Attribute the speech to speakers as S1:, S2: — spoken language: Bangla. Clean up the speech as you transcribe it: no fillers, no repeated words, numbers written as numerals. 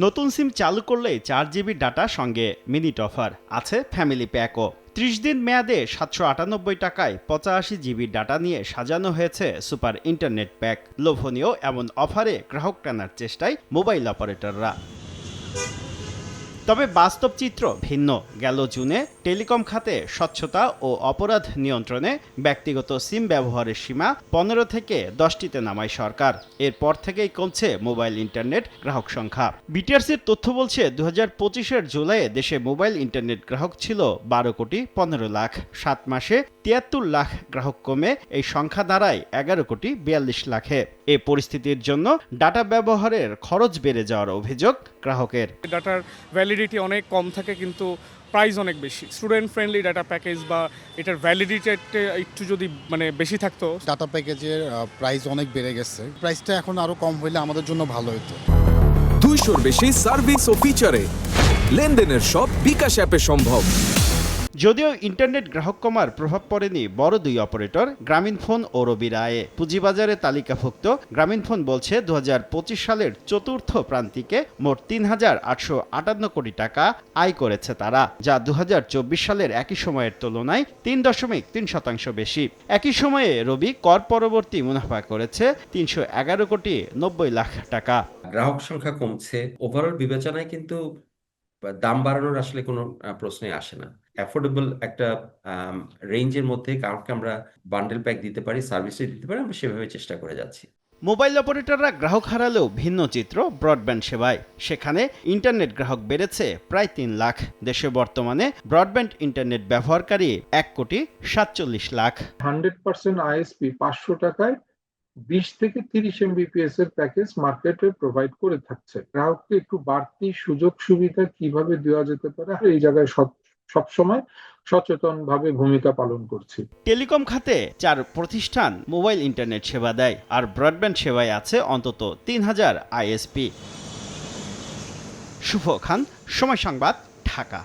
S1: নতুন সিম চালু করলে 4 জিবি ডাটা সঙ্গে মিনিট অফার আছে, ফ্যামিলি প্যাকও। 30 দিন মেয়াদে 798 টাকায় 85 জিবি ডাটা নিয়ে সাজানো হয়েছে সুপার ইন্টারনেট প্যাক। লোভনীয় এমন অফারে গ্রাহক টানার চেষ্টায় মোবাইল অপারেটররা। তবে বাস্তব চিত্র ভিন্ন। গেল জুনে টেলিকম খাতে স্বচ্ছতা ও অপরাধ নিয়ন্ত্রণে ব্যক্তিগত সিম ব্যবহারের সীমা 15 থেকে 10টিতে নামায় সরকার। এরপর থেকেই কমছে মোবাইল ইন্টারনেট গ্রাহক সংখ্যা। বিটিআরসির তথ্য বলছে 2025-এর জুলাইয়ে দেশে মোবাইল ইন্টারনেট গ্রাহক ছিল 12 কোটি 15 লাখ। 7 মাসে 73 লাখ গ্রাহক কমে এই সংখ্যা দাঁড়ায় 11 কোটি 42 লাখে। এ পরিস্থিতির জন্য ডাটা ব্যবহারের খরচ বেড়ে যাওয়ার অভিযোগ গ্রাহকের।
S2: ডাটার ভ্যালিডিটি অনেক কম থাকে কিন্তু প্রাইস অনেক বেশি। স্টুডেন্ট ফ্রেন্ডলি ডাটা প্যাকেজ বা এটার ভ্যালিডিটি একটু যদি বেশি থাকতো।
S3: ডাটা প্যাকেজের প্রাইস অনেক বেড়ে গেছে। প্রাইসটা এখন আরো কম হইলে আমাদের জন্য ভালো হতো।
S4: 200-র বেশি সার্ভিস ও ফিচারে লেনদেনের সব বিকাশ অ্যাপে সম্ভব।
S1: যদিও ইন্টারনেট গ্রাহক কমার প্রভাব পড়েনি বড় দুই অপারেটর গ্রামীণফোন ও রবির আয়ে। পুঁজিবাজারে তালিকাভুক্ত গ্রামীণফোন বলছে 2025 সালের চতুর্থ প্রান্তিকে মোট 3,858 কোটি টাকা আয় করেছে তারা, যা 2024 সালের একই সময়ের তুলনায় 3.3% বেশি। একই সময়ে রবি কর পরবর্তী মুনাফা করেছে 311 কোটি 90 লাখ টাকা।
S5: গ্রাহক সংখ্যা কমছে, ওভারঅল বিবেচনায় কিন্তু দাম বাড়ানোর আসলে কোনো প্রশ্নই আসে না। অ্যাফোর্ডেবল একটা রেঞ্জের মধ্যে কাউকে আমরা বান্ডেল প্যাক দিতে পারি, সার্ভিসও দিতে পারি, আমরা সেভাবে চেষ্টা করে যাচ্ছি।
S1: মোবাইল অপারেটররা গ্রাহক হারালেও ভিন্ন চিত্র ব্রডব্যান্ড সেবায়। সেখানে ইন্টারনেট গ্রাহক বেড়েছে প্রায় 3 লাখ। দেশে বর্তমানে ব্রডব্যান্ড ইন্টারনেট ব্যবহারকারী 1 কোটি 47 লাখ।
S6: 100% আইএসপি 500 টাকায় 20 থেকে 30 এমবিপিএস এর প্যাকেজ মার্কেটে প্রোভাইড করে থাকছে। গ্রাহককে একটু বাড়তি সুযোগ সুবিধা কিভাবে দেওয়া যেতে পারে এই জায়গায় সবসময় সচেতনভাবে ভূমিকা পালন করছি।
S1: টেলিকম খাতে 4 প্রতিষ্ঠান মোবাইল ইন্টারনেট সেবা দেয়, আর ব্রডব্যান্ড সেবায় আছে অন্তত 3000 আইএসপি। শুভ খান, সময় সংবাদ, ঢাকা।